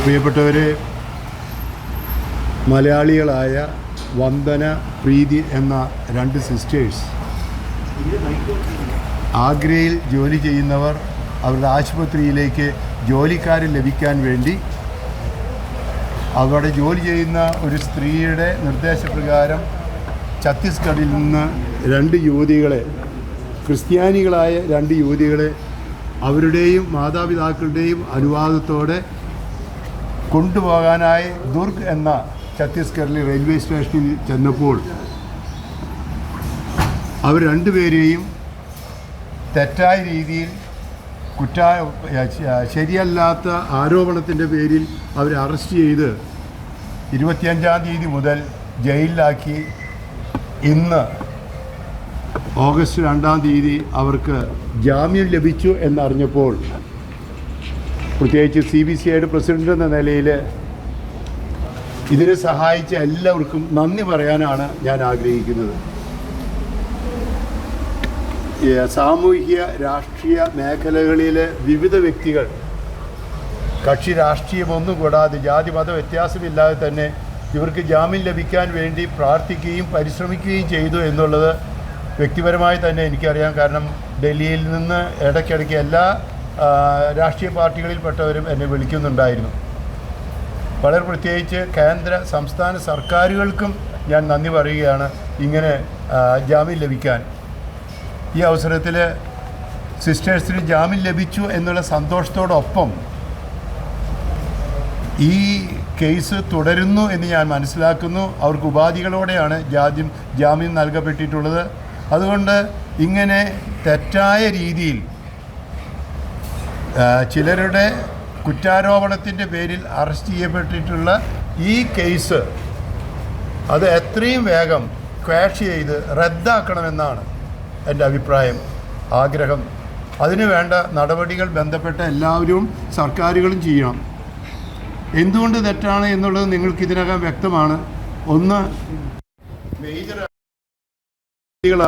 പ്രിയപ്പെട്ടവരെ, മലയാളികളായ വന്ദന, പ്രീതി എന്ന രണ്ട് സിസ്റ്റേഴ്സ് ആഗ്രയിൽ ജോലി ചെയ്യുന്നവർ അവരുടെ ആശുപത്രിയിലേക്ക് ജോലിക്കാരെ ലഭിക്കാൻ വേണ്ടി അവിടെ ജോലി ചെയ്യുന്ന ഒരു സ്ത്രീയുടെ നിർദ്ദേശപ്രകാരം ഛത്തീസ്ഗഡിൽ നിന്ന് രണ്ട് യുവതികളെ, ക്രിസ്ത്യാനികളായ രണ്ട് യുവതികളെ അവരുടെയും മാതാപിതാക്കളുടെയും അനുവാദത്തോടെ കൊണ്ടുപോകാനായി ദുർഗ് എന്ന ഛത്തീസ്ഗഡിലെ റെയിൽവേ സ്റ്റേഷനിൽ ചെന്നപ്പോൾ അവർ രണ്ടുപേരെയും തെറ്റായ രീതിയിൽ ശരിയല്ലാത്ത ആരോപണത്തിൻ്റെ പേരിൽ അവർ അറസ്റ്റ് ചെയ്ത് 25-ാം തീയതി മുതൽ ജയിലിലാക്കി. ഇന്ന് ഓഗസ്റ്റ് 2-ാം തീയതി അവർക്ക് ജാമ്യം ലഭിച്ചു എന്നറിഞ്ഞപ്പോൾ പ്രത്യേകിച്ച് CBCIയുടെ പ്രസിഡന്റ് എന്ന നിലയിൽ ഇതിനെ സഹായിച്ച എല്ലാവർക്കും നന്ദി പറയാനാണ് ഞാൻ ആഗ്രഹിക്കുന്നത്. സാമൂഹിക രാഷ്ട്രീയ മേഖലകളിലെ വിവിധ വ്യക്തികൾ കക്ഷി രാഷ്ട്രീയമൊന്നും കൂടാതെ ജാതി മത വ്യത്യാസമില്ലാതെ തന്നെ ഇവർക്ക് ജാമ്യം ലഭിക്കാൻ വേണ്ടി പ്രാർത്ഥിക്കുകയും പരിശ്രമിക്കുകയും ചെയ്തു എന്നുള്ളത് വ്യക്തിപരമായി തന്നെ എനിക്കറിയാം. കാരണം ഡൽഹിയിൽ നിന്ന് ഇടയ്ക്കിടയ്ക്ക് എല്ലാ രാഷ്ട്രീയ പാർട്ടികളിൽപ്പെട്ടവരും എന്നെ വിളിക്കുന്നുണ്ടായിരുന്നു. വളരെ പ്രത്യേകിച്ച് കേന്ദ്ര സംസ്ഥാന സർക്കാരുകൾക്കും ഞാൻ നന്ദി പറയുകയാണ് ഇങ്ങനെ ജാമ്യം ലഭിക്കാൻ. ഈ അവസരത്തിൽ സിസ്റ്റേഴ്സിന് ജാമ്യം ലഭിച്ചു എന്നുള്ള സന്തോഷത്തോടൊപ്പം ഈ കേസ് തുടരുന്നു എന്ന് ഞാൻ മനസ്സിലാക്കുന്നു. അവർക്ക് ഉപാധികളോടെയാണ് ജാമ്യം നൽകപ്പെട്ടിട്ടുള്ളത്. അതുകൊണ്ട് ഇങ്ങനെ തെറ്റായ രീതിയിൽ ചിലരുടെ കുറ്റാരോപണത്തിൻ്റെ പേരിൽ അറസ്റ്റ് ചെയ്യപ്പെട്ടിട്ടുള്ള ഈ കേസ് അത് എത്രയും വേഗം ക്വാഷ് ചെയ്ത് റദ്ദാക്കണമെന്നാണ് എൻ്റെ അഭിപ്രായം, ആഗ്രഹം. അതിനു വേണ്ട നടപടികൾ ബന്ധപ്പെട്ട എല്ലാവരും സർക്കാരുകളും ചെയ്യണം. എന്തുകൊണ്ട് തെറ്റാണ് എന്നുള്ളത് നിങ്ങൾക്ക് ഇതിനകം വ്യക്തമാണ്. ഒന്ന്, മേജർ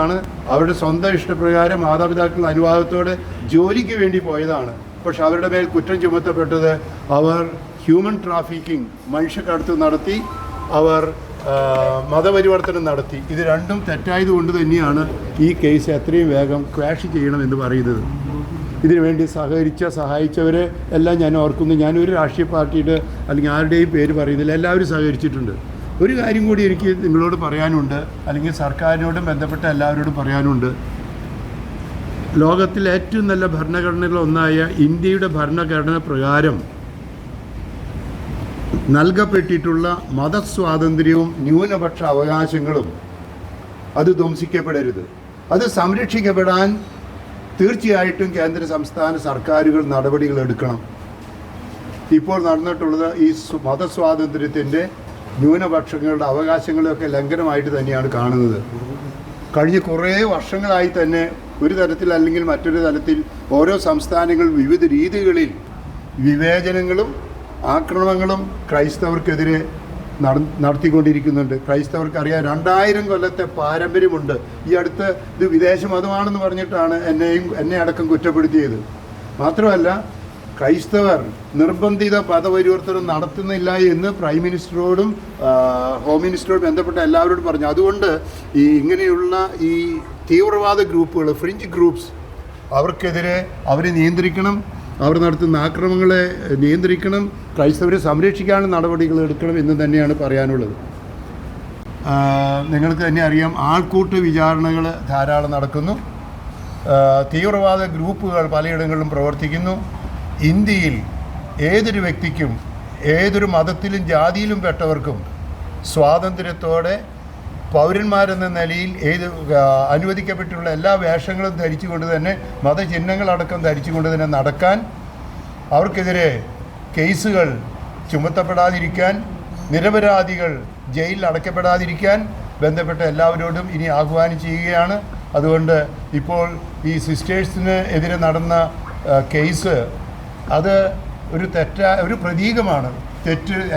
ാണ് അവരുടെ സ്വന്തം ഇഷ്ടപ്രകാരം മാതാപിതാക്കളുടെ അനുവാദത്തോടെ ജോലിക്ക് വേണ്ടി പോയതാണ്. പക്ഷെ അവരുടെ മേൽ കുറ്റം ചുമത്തപ്പെട്ടത് അവർ ഹ്യൂമൻ ട്രാഫിക്കിംഗ്, മനുഷ്യക്കടത്ത് നടത്തി, അവർ മതപരിവർത്തനം നടത്തി. ഇത് രണ്ടും തെറ്റായതുകൊണ്ട് തന്നെയാണ് ഈ കേസ് എത്രയും വേഗം ക്വാഷ് ചെയ്യണമെന്ന് പറയുന്നത്. ഇതിനുവേണ്ടി സഹായിച്ചവരെ എല്ലാം ഞാൻ ഓർക്കുന്നു. ഞാനൊരു രാഷ്ട്രീയ പാർട്ടിയുടെ അല്ലെങ്കിൽ ആരുടെയും പേര് പറയുന്നില്ല, എല്ലാവരും സഹകരിച്ചിട്ടുണ്ട്. ഒരു കാര്യം കൂടി എനിക്ക് നിങ്ങളോട് പറയാനുണ്ട്, അല്ലെങ്കിൽ സർക്കാരിനോടും ബന്ധപ്പെട്ട എല്ലാവരോടും പറയാനുണ്ട്. ലോകത്തിലെ ഏറ്റവും നല്ല ഭരണഘടനകളൊന്നായ ഇന്ത്യയുടെ ഭരണഘടന പ്രകാരം നൽകപ്പെട്ടിട്ടുള്ള മതസ്വാതന്ത്ര്യവും ന്യൂനപക്ഷ അവകാശങ്ങളും അത് ധ്വംസിക്കപ്പെടരുത്. അത് സംരക്ഷിക്കപ്പെടാൻ തീർച്ചയായിട്ടും കേന്ദ്ര സംസ്ഥാന സർക്കാരുകൾ നടപടികൾ എടുക്കണം. ഇപ്പോൾ നടന്നിട്ടുള്ളത് ഈ മതസ്വാതന്ത്ര്യത്തിൻ്റെ ന്യൂനപക്ഷങ്ങളുടെ അവകാശങ്ങളെയൊക്കെ ലംഘനമായിട്ട് തന്നെയാണ് കാണുന്നത്. കഴിഞ്ഞ കുറേ വർഷങ്ങളായി തന്നെ ഒരു തരത്തിൽ അല്ലെങ്കിൽ മറ്റൊരു തലത്തിൽ ഓരോ സംസ്ഥാനങ്ങൾ വിവിധ രീതികളിൽ വിവേചനങ്ങളും ആക്രമണങ്ങളും ക്രൈസ്തവർക്കെതിരെ നടത്തിക്കൊണ്ടിരിക്കുന്നുണ്ട്. ക്രൈസ്തവർക്കറിയാം 2000 കൊല്ലത്തെ പാരമ്പര്യമുണ്ട്. ഈ അടുത്ത് ഇത് വിദേശ മതമാണെന്ന് പറഞ്ഞിട്ടാണ് എന്നെ അടക്കം കുറ്റപ്പെടുത്തിയത്. മാത്രമല്ല, ക്രൈസ്തവർ നിർബന്ധിത മതപരിവർത്തനം നടത്തുന്നില്ല എന്ന് പ്രൈം മിനിസ്റ്ററോടും ഹോം മിനിസ്റ്ററോടും ബന്ധപ്പെട്ട എല്ലാവരോടും പറഞ്ഞു. അതുകൊണ്ട് ഇങ്ങനെയുള്ള ഈ തീവ്രവാദ ഗ്രൂപ്പുകൾ, ഫ്രിഞ്ച് ഗ്രൂപ്പ്സ്, അവർക്കെതിരെ അവരെ നിയന്ത്രിക്കണം, അവർ നടത്തുന്ന ആക്രമണങ്ങളെ നിയന്ത്രിക്കണം, ക്രൈസ്തവരെ സംരക്ഷിക്കാനുള്ള നടപടികൾ എടുക്കണം എന്ന് തന്നെയാണ് പറയാനുള്ളത്. നിങ്ങൾക്ക് തന്നെ അറിയാം, ആൾക്കൂട്ട വിചാരണകൾ ധാരാളം നടക്കുന്നു. തീവ്രവാദ ഗ്രൂപ്പുകൾ പലയിടങ്ങളിലും പ്രവർത്തിക്കുന്നു. ഇന്ത്യയിൽ ഏതൊരു വ്യക്തിക്കും ഏതൊരു മതത്തിലും ജാതിയിലും പെട്ടവർക്കും സ്വാതന്ത്ര്യത്തോടെ പൗരന്മാരെന്ന നിലയിൽ അനുവദിക്കപ്പെട്ടുള്ള എല്ലാ വേഷങ്ങളും ധരിച്ചുകൊണ്ട് തന്നെ, മതചിഹ്നങ്ങളടക്കം ധരിച്ചുകൊണ്ട് തന്നെ നടക്കാൻ, അവർക്കെതിരെ കേസുകൾ ചുമത്തപ്പെടാതിരിക്കാൻ, നിരപരാധികൾ ജയിലിൽ അടയ്ക്കപ്പെടാതിരിക്കാൻ ബന്ധപ്പെട്ട എല്ലാവരോടും ഇനി ആഹ്വാനം ചെയ്യുകയാണ്. അതുകൊണ്ട് ഇപ്പോൾ ഈ സിസ്റ്റേഴ്സിന് എതിരെ നടന്ന കേസ് അത് ഒരു പ്രതീകമാണ്.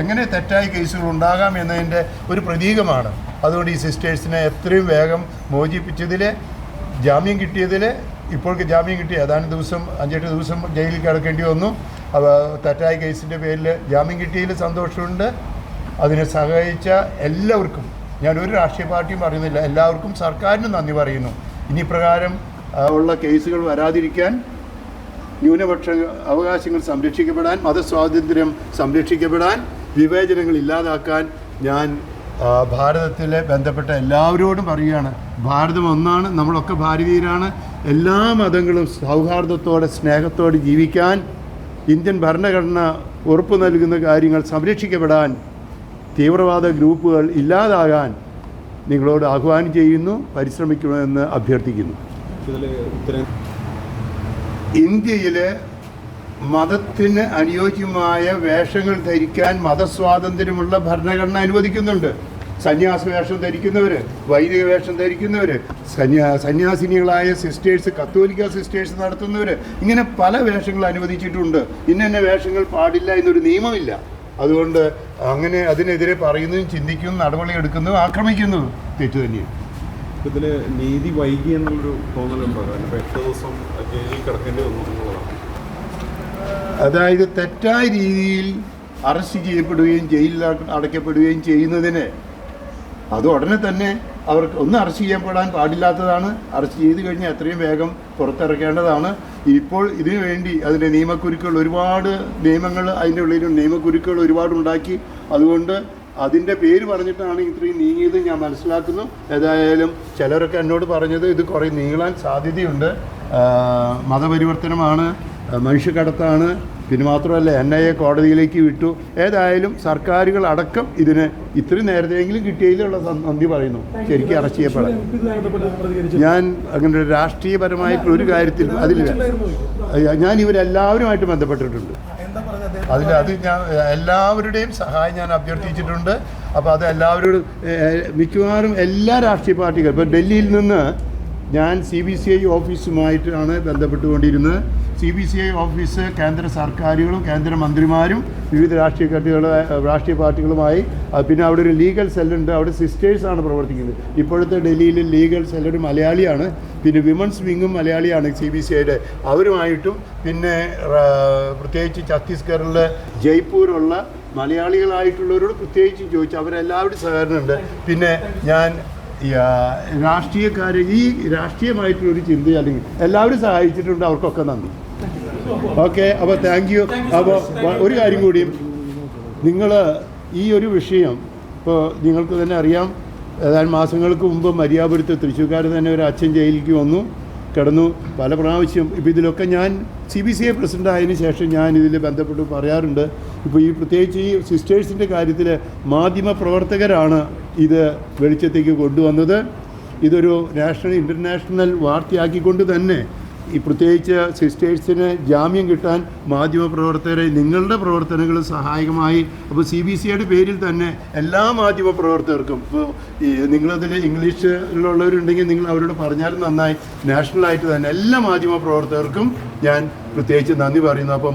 എങ്ങനെ തെറ്റായ കേസുകൾ ഉണ്ടാകാം എന്നതിൻ്റെ ഒരു പ്രതീകമാണ്. അതുകൊണ്ട് ഈ സിസ്റ്റേഴ്സിനെ എത്രയും വേഗം മോചിപ്പിച്ചതിൽ, ജാമ്യം കിട്ടിയതിൽ, ഇപ്പോൾ ജാമ്യം കിട്ടി ഏതാനും ദിവസം 5-8 ദിവസം ജയിലിൽ കിടക്കേണ്ടി വന്നു. തെറ്റായ കേസിൻ്റെ പേരിൽ ജാമ്യം കിട്ടിയതിൽ സന്തോഷമുണ്ട്. അതിനെ സഹായിച്ച എല്ലാവർക്കും, ഞാൻ ഒരു രാഷ്ട്രീയ പാർട്ടിയും പറയുന്നില്ല, എല്ലാവർക്കും സർക്കാരിന് നന്ദി പറയുന്നു. ഇനി പ്രകാരം ഉള്ള കേസുകൾ വരാതിരിക്കാൻ, ന്യൂനപക്ഷ അവകാശങ്ങൾ സംരക്ഷിക്കപ്പെടാൻ, മതസ്വാതന്ത്ര്യം സംരക്ഷിക്കപ്പെടാൻ, വിവേചനങ്ങൾ ഇല്ലാതാക്കാൻ ഞാൻ ഭാരതത്തിലെ ബന്ധപ്പെട്ട എല്ലാവരോടും പറയുകയാണ്. ഭാരതം ഒന്നാണ്, നമ്മളൊക്കെ ഭാരതീയരാണ്. എല്ലാ മതങ്ങളും സൗഹാർദ്ദത്തോടെ സ്നേഹത്തോടെ ജീവിക്കാൻ, ഇന്ത്യൻ ഭരണഘടന ഉറപ്പു നൽകുന്ന കാര്യങ്ങൾ സംരക്ഷിക്കപ്പെടാൻ, തീവ്രവാദ ഗ്രൂപ്പുകൾ ഇല്ലാതാകാൻ നിങ്ങളോട് ആഹ്വാനം ചെയ്യുന്നു, പരിശ്രമിക്കണമെന്ന് അഭ്യർത്ഥിക്കുന്നു. ഇന്ത്യയിൽ മതത്തിന് അനുയോജ്യമായ വേഷങ്ങൾ ധരിക്കാൻ മതസ്വാതന്ത്ര്യമുള്ള ഭരണഘടന അനുവദിക്കുന്നുണ്ട്. സന്യാസ വേഷം ധരിക്കുന്നവർ, വൈദിക വേഷം ധരിക്കുന്നവർ, സന്യാസിനികളായ സിസ്റ്റേഴ്സ്, കത്തോലിക്ക സിസ്റ്റേഴ്സ് നടത്തുന്നവർ, ഇങ്ങനെ പല വേഷങ്ങൾ അനുവദിച്ചിട്ടുണ്ട്. ഇന്ന വേഷങ്ങൾ പാടില്ല എന്നൊരു നിയമമില്ല. അതുകൊണ്ട് അങ്ങനെ അതിനെതിരെ പറയുന്നതും ചിന്തിക്കുന്നതും നടപടി എടുക്കുന്നതും ആക്രമിക്കുന്നതും തെറ്റു തന്നെയാണ്. ഇതിൽ നീതി വൈകി എന്നുള്ളൊരു തോന്നലുണ്ടോ? 8 ദിവസം ജയിലിൽ കിടക്കേണ്ടി വന്നു എന്നുള്ളതാണ്. അതായത് തെറ്റായ രീതിയിൽ അറസ്റ്റ് ചെയ്യപ്പെടുകയും ജയിലിൽ അടയ്ക്കപ്പെടുകയും ചെയ്യുന്നതിന് അത് ഉടനെ തന്നെ അവർക്ക് ഒന്ന് അറസ്റ്റ് ചെയ്യപ്പെടാൻ പാടില്ലാത്തതാണ്. അറസ്റ്റ് ചെയ്ത് കഴിഞ്ഞാൽ എത്രയും വേഗം പുറത്തിറക്കേണ്ടതാണ്. ഇപ്പോൾ ഇതിനു വേണ്ടി അതിൻ്റെ നിയമക്കുരുക്കൾ, ഒരുപാട് നിയമങ്ങൾ അതിൻ്റെ ഉള്ളിൽ നിയമക്കുരുക്കൾ ഒരുപാടുണ്ടാക്കി. അതുകൊണ്ട് അതിൻ്റെ പേര് പറഞ്ഞിട്ടാണ് ഇത്രയും നീങ്ങിയത് ഞാൻ മനസ്സിലാക്കുന്നു. ഏതായാലും ചിലരൊക്കെ എന്നോട് പറഞ്ഞത് ഇത് കുറേ നീളാൻ സാധ്യതയുണ്ട്, മതപരിവർത്തനമാണ്, മനുഷ്യക്കടത്താണ്, പിന്നെ മാത്രമല്ല NIA കോടതിയിലേക്ക് വിട്ടു. ഏതായാലും സർക്കാരുകൾ അടക്കം ഇതിന് ഇത്രയും നേരത്തെയെങ്കിലും കിട്ടിയതിലുള്ള നന്ദി പറയുന്നു. ശരിക്കും അറസ്റ്റ് ചെയ്യപ്പെടാൻ ഞാൻ അങ്ങനെ ഒരു രാഷ്ട്രീയപരമായിട്ടുള്ള ഒരു കാര്യത്തിൽ അതിലില്ല. ഞാൻ ഇവരെല്ലാവരുമായിട്ട് ബന്ധപ്പെട്ടിട്ടുണ്ട്. അത് ഞാൻ എല്ലാവരുടെയും സഹായം ഞാൻ അഭ്യർത്ഥിച്ചിട്ടുണ്ട്. അപ്പോൾ അത് എല്ലാവരോടും, മിക്കവാറും എല്ലാ രാഷ്ട്രീയ പാർട്ടികൾ, ഇപ്പോൾ ഡൽഹിയിൽ നിന്ന് ഞാൻ CBCI ഓഫീസുമായിട്ടാണ് ബന്ധപ്പെട്ടുകൊണ്ടിരുന്നത്. CBCI ഓഫീസ് കേന്ദ്ര സർക്കാരുകളും കേന്ദ്രമന്ത്രിമാരും വിവിധ രാഷ്ട്രീയ പാർട്ടികളുമായി, പിന്നെ അവിടെ ഒരു ലീഗൽ സെല്ലുണ്ട്, അവിടെ സിസ്റ്റേഴ്സാണ് പ്രവർത്തിക്കുന്നത്. ഇപ്പോഴത്തെ ഡൽഹിയിൽ ലീഗൽ സെല്ലൊരു മലയാളിയാണ്, പിന്നെ വിമൻസ് വിങ്ങും മലയാളിയാണ് CBCIയുടെ, അവരുമായിട്ടും, പിന്നെ പ്രത്യേകിച്ച് ഛത്തീസ്ഗഡിലെ ജയ്പൂരുള്ള മലയാളികളായിട്ടുള്ളവരോട് പ്രത്യേകിച്ച് ചോദിച്ചു, അവരെല്ലാവരുടെയും സഹകരണമുണ്ട്. പിന്നെ ഞാൻ രാഷ്ട്രീയക്കാരെ ഈ രാഷ്ട്രീയമായിട്ടുള്ളൊരു ചിന്ത അല്ലെങ്കിൽ എല്ലാവരും സഹായിച്ചിട്ടുണ്ട്, അവർക്കൊക്കെ നന്ദി. ഓക്കെ, അപ്പോൾ താങ്ക് യു. അപ്പോൾ ഒരു കാര്യം കൂടിയും, നിങ്ങൾ ഈ ഒരു വിഷയം ഇപ്പോൾ നിങ്ങൾക്ക് തന്നെ അറിയാം, ഏതാനും മാസങ്ങൾക്ക് മുമ്പ് മരിയാപുരത്ത് തൃശ്ശൂർക്കാർ തന്നെ ഒരു അച്ഛൻ ജയിലിലേക്ക് വന്നു, കിടന്നു പല പ്രാവശ്യം. ഇപ്പോൾ ഇതിലൊക്കെ ഞാൻ CBCI പ്രസിഡൻ്റ് ആയതിനു ശേഷം ഞാൻ ഇതിൽ ബന്ധപ്പെട്ട് പറയാറുണ്ട്. ഇപ്പോൾ ഈ പ്രത്യേകിച്ച് ഈ സിസ്റ്റേഴ്സിൻ്റെ കാര്യത്തിൽ മാധ്യമ പ്രവർത്തകരാണ് ഇത് വെളിച്ചത്തേക്ക് കൊണ്ടുവന്നത്. ഇതൊരു ഇൻ്റർനാഷണൽ വാർത്തയാക്കിക്കൊണ്ട് തന്നെ ഈ പ്രത്യേകിച്ച് സിസ്റ്റേഴ്സിന് ജാമ്യം കിട്ടാൻ മാധ്യമപ്രവർത്തകരെ, നിങ്ങളുടെ പ്രവർത്തനങ്ങൾ സഹായകമായി. അപ്പോൾ CBCIയുടെ പേരിൽ തന്നെ എല്ലാ മാധ്യമപ്രവർത്തകർക്കും, ഇപ്പോൾ ഈ നിങ്ങളതിൽ ഇംഗ്ലീഷിലുള്ളവരുണ്ടെങ്കിൽ നിങ്ങൾ അവരോട് പറഞ്ഞാലും നന്നായി, നാഷണലായിട്ട് തന്നെ എല്ലാ മാധ്യമപ്രവർത്തകർക്കും ഞാൻ പ്രത്യേകിച്ച് നന്ദി പറയുന്നു. അപ്പോൾ